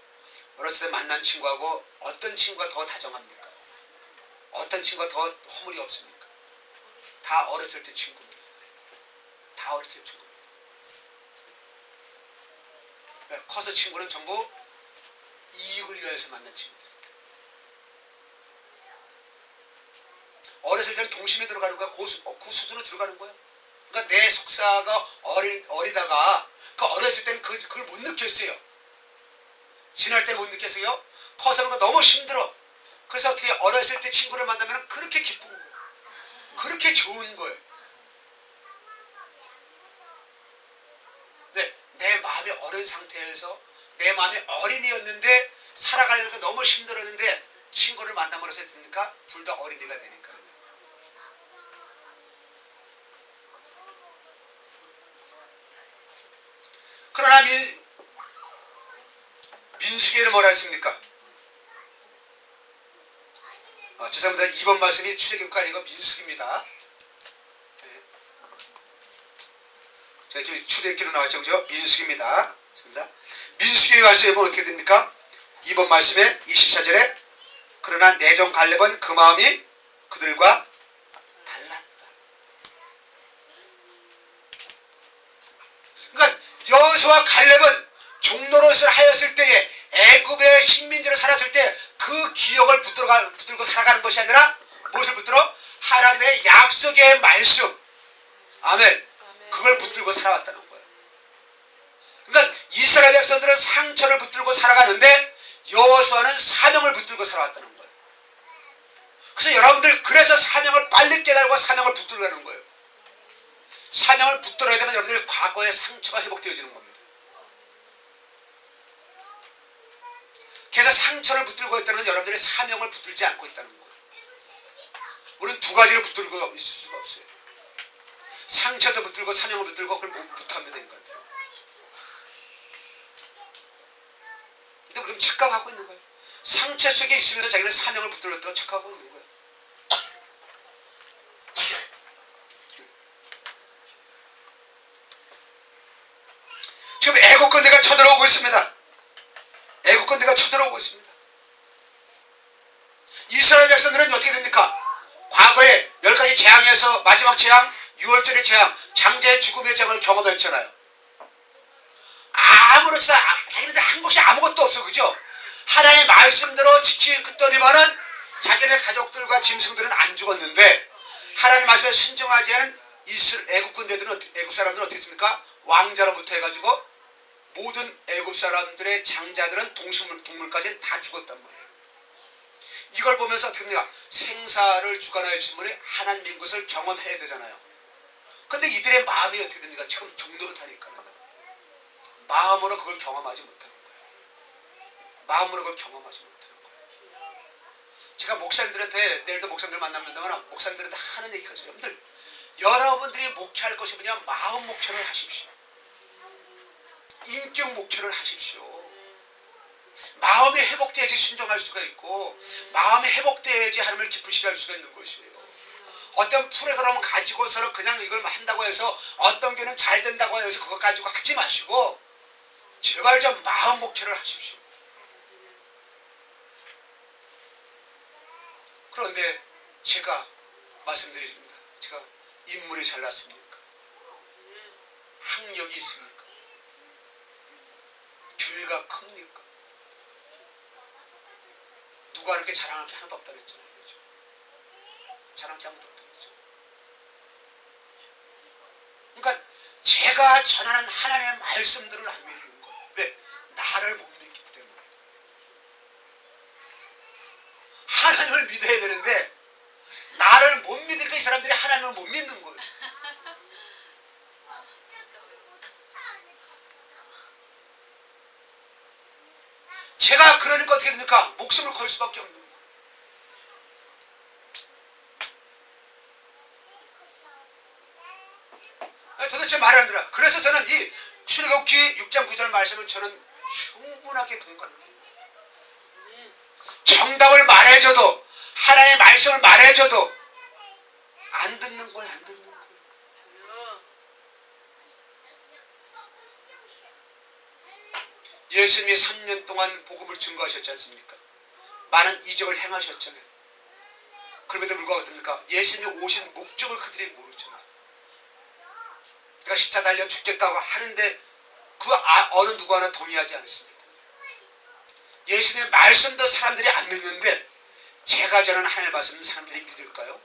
어렸을 때 만난 친구하고 어떤 친구가 더 다정합니까? 어떤 친구가 더 허물이 없습니까? 다 어렸을 때 친구입니다. 다 어렸을 때 친구입니다. 커서 친구는 전부 이익을 위해서 만난 친구들. 어렸을 때는 동심에 들어가는 거야. 그 수준으로 들어가는 거야. 그러니까 내 속사가 어리다가 그 어렸을 때는 그걸 못 느꼈어요. 지날 때는 못 느꼈어요. 커서는 너무 힘들어. 그래서 어떻게 어렸을 때 친구를 만나면 그렇게 기쁜 거예요. 그렇게 좋은 거예요. 네, 내 마음이 어린 상태에서 내 마음이 어린이였는데 살아가려니까 너무 힘들었는데 친구를 만남으로써 됩니까? 둘 다 어린이가 되니까. 그러나 민수기에는 뭐라 했습니까? 죄송합니다. 2번 말씀이 출애굽가 아니고 민수기입니다. 네. 자, 지금 출애굽기로 나왔죠, 그죠? 민수기입니다. 민수기에 말씀에 보면 어떻게 됩니까? 2번 말씀에 24절에 그러나 내종 갈렙은 그 마음이 그들과 달랐다. 그러니까 여호수아 갈렙은 종노릇을 하였을 때에 애굽의 식민지로 살았을 때 그 기억을 붙들고 살아가는 것이 아니라 무엇을 붙들어? 하나님의 약속의 말씀, 아멘, 그걸 붙들고 살아왔다는 거예요. 그러니까 이스라엘 백성들은 상처를 붙들고 살아가는데 여호수아는 사명을 붙들고 살아왔다는 거예요. 그래서 여러분들 그래서 사명을 빨리 깨달고 사명을 붙들고 가는 거예요. 사명을 붙들어야 되면 여러분들의 과거의 상처가 회복되어지는 겁니다. 그래서 상처를 붙들고 있다는 건 여러분들의 사명을 붙들지 않고 있다는 거예요. 우리는 두 가지를 붙들고 있을 수가 없어요. 상처도 붙들고 사명을 붙들고 그걸 못합니다, 인간들. 근데 우리는 착각하고 있는 거예요. 상처 속에 있으면서 자기는 사명을 붙들었다고 착각하고 있는 거예요. 지금 애국군대가 쳐들어오고 있습니다. 애국군대가 쳐들어오고 있습니다. 이스라엘 백성들은 어떻게 됩니까? 과거에 10가지 재앙에서 마지막 재앙, 6월절의 재앙, 장자의 죽음의 재앙을 경험했잖아요. 아무렇지도 자기네들 한 것이 아무것도 없어, 그죠? 하나님의 말씀대로 지키겠더니만은 자기네 가족들과 짐승들은 안 죽었는데 하나님의 말씀에 순종하지 않은 애국군대들은, 애국 사람들은 어떻게 했습니까? 왕자로부터 해가지고 모든 애국 사람들의 장자들은 동물까지 다 죽었단 말이에요. 이걸 보면서 어떻게 됩니까? 생사를 주관하여 주신 분이 하나님인 것을 경험해야 되잖아요. 근데 이들의 마음이 어떻게 됩니까? 지금 종로로 타니까요. 마음으로 그걸 경험하지 못하는 거예요. 마음으로 그걸 경험하지 못하는 거예요. 제가 목사님들한테 내일도 목사님들 만납니다만 목사님들한테 하는 얘기가 있어요. 여러분들, 여러분들이 목회할 것이 뭐냐? 마음 목회를 하십시오. 인격 목회를 하십시오. 마음이 회복돼야지 순종할 수가 있고 마음이 회복돼야지 하나님을 기쁘시게 할 수가 있는 것이에요. 어떤 프로그램을 가지고서는 그냥 이걸 한다고 해서 어떤 교는 잘 된다고 해서 그거 가지고 하지 마시고 제발 좀 마음 목회를 하십시오. 그런데 제가 말씀드리십니다. 제가 인물이 잘났습니까? 학력이 있습니까? 교회가 큽니까? 누가 이렇게 자랑할 게 하나도 없다 그랬잖아요. 그렇죠? 자랑할 게 아무도 없다 그랬죠. 그러니까 제가 전하는 하나님의 말씀들을 안 믿는 거예요. 왜? 나를 못 믿기 때문에. 하나님을 믿어야 되는데 나를 못 믿으니까 이 사람들이 하나님을 못 믿는 거예요. 제가 그러니까 어떻게 됩니까? 목숨을 걸 수밖에 없는 거예요. 도대체 말을 안 들어. 그래서 저는 이 출애굽기 6장 9절 말씀은 저는 충분하게 동감합니다. 정답을 말해줘도 하나님의 말씀을 말해줘도 안 듣는 거예요. 안 듣는 거예요. 예수님이 3년 동안 복음을 증거하셨지 않습니까? 많은 이적을 행하셨잖아요. 그럼에도 불구하고 어떻습니까? 예수님이 오신 목적을 그들이 모르잖아요. 그러니까 십자가 달려 죽겠다고 하는데 그 어느 누구 하나 동의하지 않습니다. 예수님의 말씀도 사람들이 안 믿는데 제가 전하는 하나님의 말씀은 사람들이 믿을까요?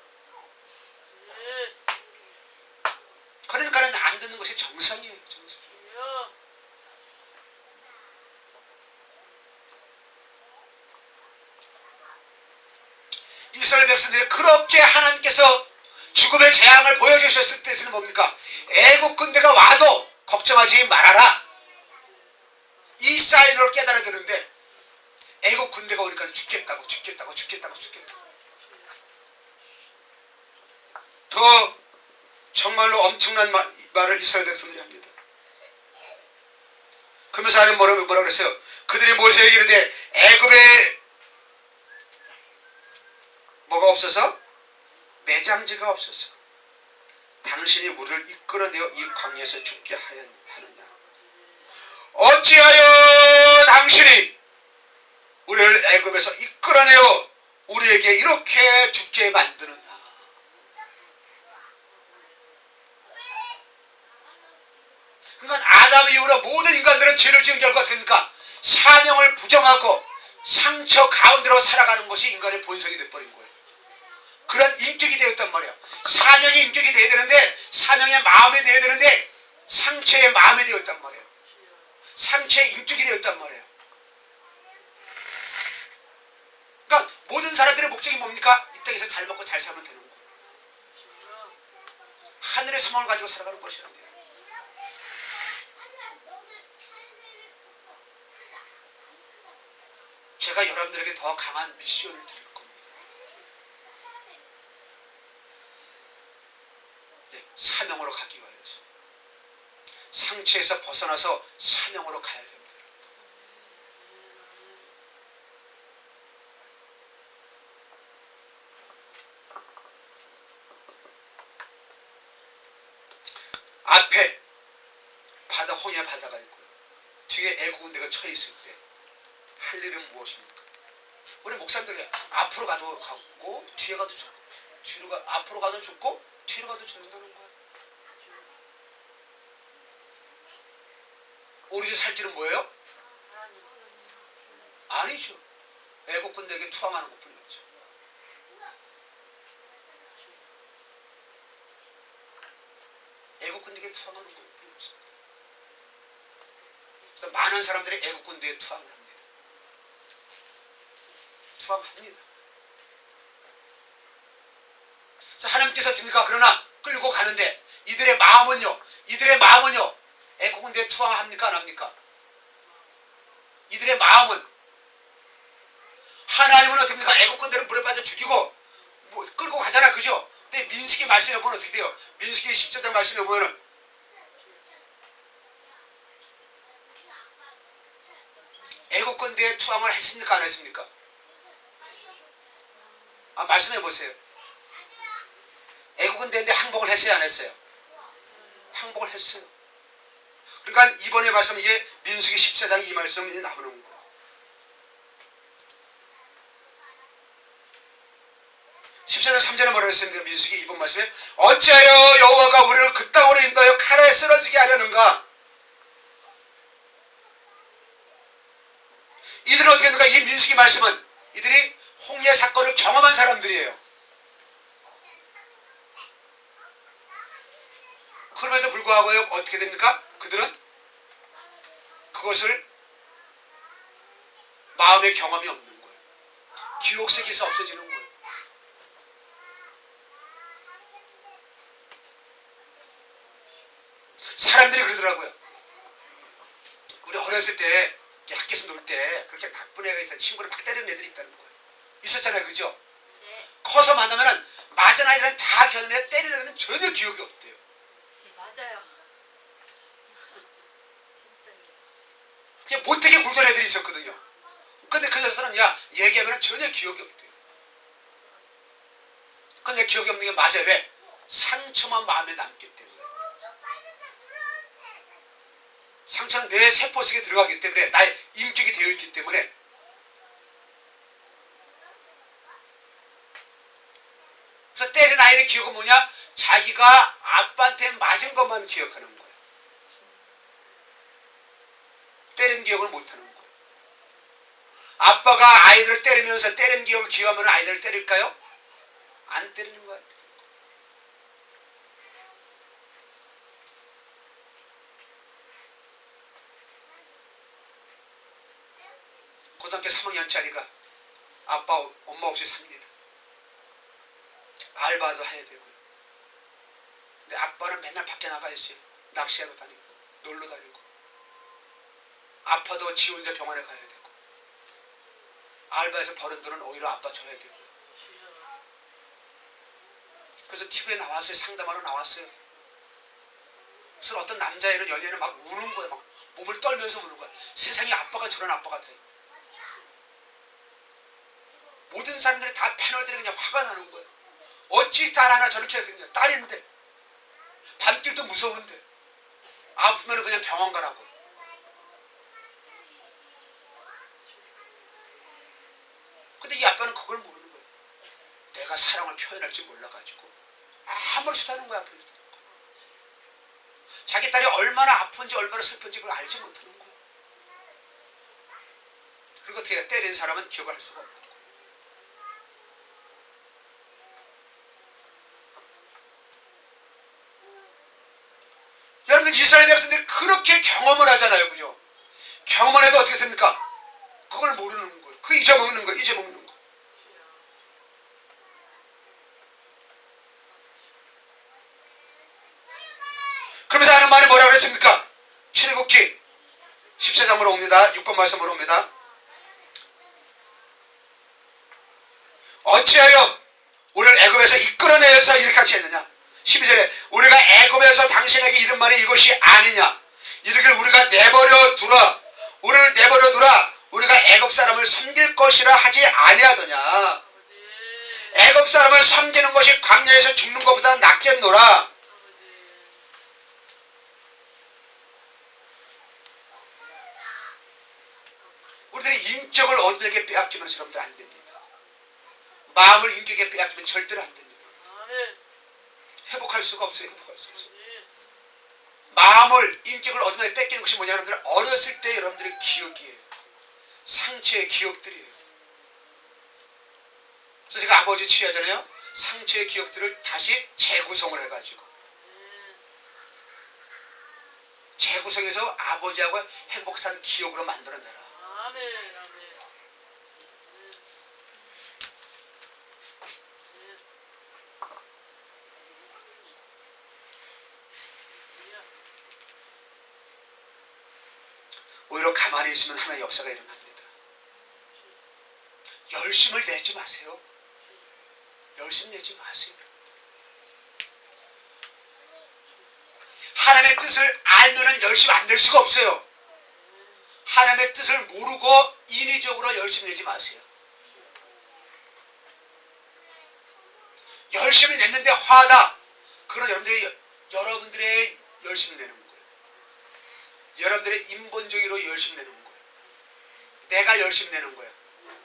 그러니까는 안 듣는 것이 정상이에요. 정상. 이스라엘 백성들이 그렇게 하나님께서 죽음의 재앙을 보여주셨을 때는 뭡니까? 애국 군대가 와도 걱정하지 말아라. 이 사인으로 깨달아야 되는데 애국 군대가 오니까 죽겠다고. 더 정말로 엄청난 말을 이스라엘 백성들이 합니다. 그러면서 하나님 뭐라고 그랬어요? 그들이 모세에게 이르되 애굽에 뭐가 없어서? 매장지가 없어서 당신이 우리를 이끌어내어 이 광야에서 죽게 하느냐? 어찌하여 당신이 우리를 애굽에서 이끌어내어 우리에게 이렇게 죽게 만드느냐? 그러니까 아담 이후로 모든 인간들은 죄를 지은 결과가 됩니까? 사명을 부정하고 상처 가운데로 살아가는 것이 인간의 본성이 돼버린 거예요. 그런 인격이 되었단 말이에요. 사명의 인격이 되어야 되는데 사명의 마음이 되어야 되는데 상처의 마음이 되었단 말이에요. 상처의 인격이 되었단 말이에요. 그러니까 모든 사람들의 목적이 뭡니까? 이 땅에서 잘 먹고 잘 살면 되는 거예요. 하늘의 소망을 가지고 살아가는 것이라는 거예요. 제가 여러분들에게 더 강한 미션을 드릴 겁니다. 네, 사명으로 가기 위해서. 상처에서 벗어나서 사명으로 가야 됩니다. 앞에 바다, 홍해 바다가 있고요. 뒤에 애국은 내가 처해 있을 때 할 일은 무엇입니까? 우리 목사님들이 앞으로 가도 가고 뒤에 가도 죽고, 앞으로 가도 죽고 뒤로 가도 죽는다는 거야. 우리 집 살 길은 뭐예요? 아니죠. 애국군대에게 투항하는 것뿐이었죠. 애국군대에게 투항하는 것뿐이었습니다. 그래서 많은 사람들이 애국군대에 투항을 합니다. 투항합니다. 그래서 하나님께서 됩니까? 그러나 끌고 가는데 이들의 마음은요, 애국군대에 투항합니까? 안 합니까? 이들의 마음은, 하나님은 어떻습니까? 애국군대를 물에 빠져 죽이고 끌고 가잖아, 그죠? 근데 민수기 말씀에 보면 어떻게 돼요? 민수기 10장 말씀에 보면은 애국군대에 투항을 했습니까? 안 했습니까? 말씀해 보세요. 애국군대인데 항복을 했어요? 안 했어요? 항복을 했어요. 그러니까 이번에 말씀, 이게 민수기 14장 이 말씀이 나오는 거예요. (14장 3절에) 뭐라고 했습니까? 민수기 2번 말씀에 어찌하여 여호와가 우리를 그 땅으로 인도하여 칼에 쓰러지게 하려는가? 이들은 어떻게 합니까? 이 민수기 말씀은 이들이 홍해 사건을 경험한 사람들이에요. 그럼에도 불구하고 어떻게 됩니까? 그들은 그것을 마음의 경험이 없는 거예요. 기억 세계에서 없어지는 거예요. 사람들이 그러더라고요. 우리 어렸을 때 학교에서 놀 때 그렇게 나쁜 애가 있어요. 친구를 막 때리는 애들이 있다는 거예요. 있었잖아요, 그죠? 네. 커서 만나면은 맞은 아이들은 다 견인해, 때리는 애들은 전혀 기억이 없대요. 맞아요. 진짜 그래요. 그냥 못되게 굴던 애들이 있었거든요. 근데 그 녀석들은 얘기하면 전혀 기억이 없대요. 근데 기억이 없는 게 맞아요. 왜? 상처만 마음에 남기 때문에. 상처는 뇌 세포 속에 들어가기 때문에, 나의 인격이 되어 있기 때문에. 그래서 때린 아이의 기억은 뭐냐? 자기가 아빠한테 맞은 것만 기억하는 거예요. 때린 기억을 못하는 거예요. 아빠가 아이들을 때리면서 때린 기억을 기억하면 아이들을 때릴까요? 안 때리는 것 같아요. 고등학교 3학년짜리가 아빠 엄마 없이 삽니다. 알바도 해야 되고요. 근데 아빠는 맨날 밖에 나가 있어요. 낚시하러 다니고 놀러 다니고. 아빠도 지 혼자 병원에 가야 되고. 알바에서 버는 돈은 오히려 아빠 줘야 되고요. 그래서 TV에 나왔어요. 상담하러 나왔어요. 그래서 어떤 남자애는 연예인은 막 우는 거예요. 막 몸을 떨면서 우는 거야. 세상에 아빠가 저런 아빠가 돼. 모든 사람들이 다 패널들이 그냥 화가 나는 거예요. 어찌 딸 하나 저렇게 하겠냐. 딸인데. 밤길도 무서운데. 아프면 그냥 병원 가라고. 근데 이 아빠는 그걸 모르는 거예요. 내가 사랑을 표현할 줄 몰라가지고 아무렇지도 않은 거야. 자기 딸이 얼마나 아픈지 얼마나 슬픈지 그걸 알지 못하는 거예요. 그리고 어떻게 때린 사람은 기억을 할 수가 없는 거예요. 여러분, 이스라엘 백성들이 그렇게 경험을 하잖아요, 그죠? 경험을 해도 어떻게 됩니까? 그걸 모르는 거예요. 그 잊어먹는 거예요. 잊어먹는 거. 뭐라 했습니까? 출애굽기 14장으로 옵니다. 6번 말씀으로 옵니다. 어찌하여 우리를 애굽에서 이끌어내서 이렇게 같이 했느냐. 12절에 우리가 애굽에서 당신에게 이른 말이 이것이 아니냐. 이르기를 우리가 내버려 두라. 우리를 내버려 두라. 우리가 애굽 사람을 섬길 것이라 하지 아니하더냐. 애굽 사람을 섬기는 것이 광야에서 죽는 것보다 낫겠노라. 우리들이 인격을 어둠에게 빼앗기면 여러분들 안 됩니다. 마음을 인격에 빼앗기면 절대로 안 됩니다. 회복할 수가 없어요. 회복할 수 없어요. 마음을 인격을 어둠에 뺏기는 것이 뭐냐. 여러분들 어렸을 때 여러분들의 기억이에요. 상처의 기억들이에요. 그래서 제가 아버지 치유하잖아요. 상처의 기억들을 다시 재구성을 해가지고 재구성해서 아버지하고 행복한 기억으로 만들어내라. 오히려 가만히 있으면 하나의 역사가 일어납니다. 열심을 내지 마세요. 열심 내지 마세요. 하나님의 뜻을 알면은 열심 안 낼 수가 없어요. 하나님의 뜻을 모르고 인위적으로 열심 내지 마세요. 열심히 냈는데 화다. 그건 여러분들의 열심히 내는 거예요. 여러분들의 인본주의로 열심히 내는 거예요. 내가 열심히 내는 거예요.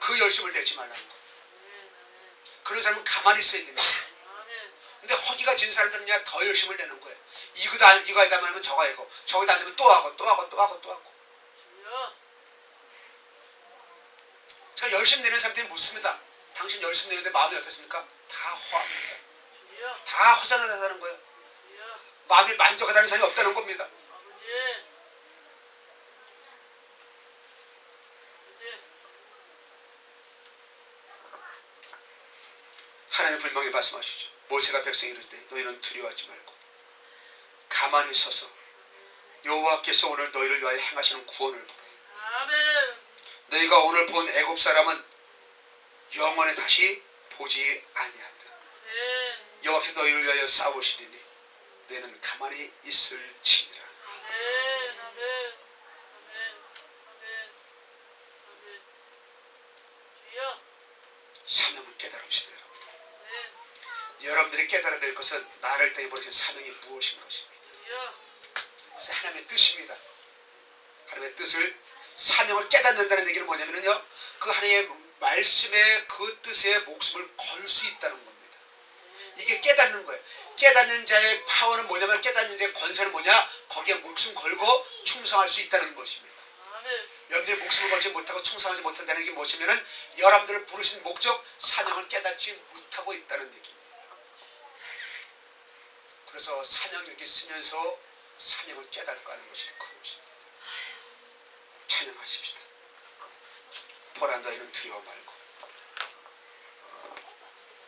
그 열심을 내지 말라는 거예요. 그런 사람은 가만히 있어야 됩니다. 근데 허기가 진 사람들은 그냥 더 열심을 내는 거예요. 이거 하다 말하면 저거 하고, 저거 안 되면 또 하고, 또 하고, 또 하고, 또 하고. 제가 열심히 내는 사람들이 묻습니다. 당신 열심히 내는데 마음이 어떻습니까? 다 허합니다. 다 허전하다는 거예요. 마음이 만족하다는 사람이 없다는 겁니다. 하나님 분명히 말씀하시죠. 모세가 백성이 이르실 때 너희는 두려워하지 말고 가만히 서서 여호와께서 오늘 너희를 위하여 행하시는 구원을 보라. 아멘. 너희가 오늘 본 애굽 사람은 영원히 다시 보지 아니한다. 여호와께서 너희를 위하여 싸우시리니 너희는 가만히 있을지니라. 아멘. 아멘. 아멘. 아멘. 아멘. 주여. 사명을 깨달읍시다. 여러분들이 깨달아야 될 것은 나를 땅에 보내신 사명이 무엇인 것입니다. 그래서 하나님의 뜻입니다. 하나님의 뜻을 사명을 깨닫는다는 얘기는 뭐냐면요, 그 하나님의 말씀의 그 뜻에 목숨을 걸 수 있다는 겁니다. 이게 깨닫는 거예요. 깨닫는 자의 파워는 뭐냐면, 깨닫는 자의 권세는 뭐냐, 거기에 목숨 걸고 충성할 수 있다는 것입니다. 여러분들이 목숨을 걸지 못하고 충성하지 못한다는 게 무엇이냐면, 여러분들을 부르신 목적, 사명을 깨닫지 못하고 있다는 얘기입니다. 그래서 사명을 이렇게 쓰면서 사명을 깨닫고 하는 것이 그것입니다. 찬양하십시다. 보라 너희는 두려워 말고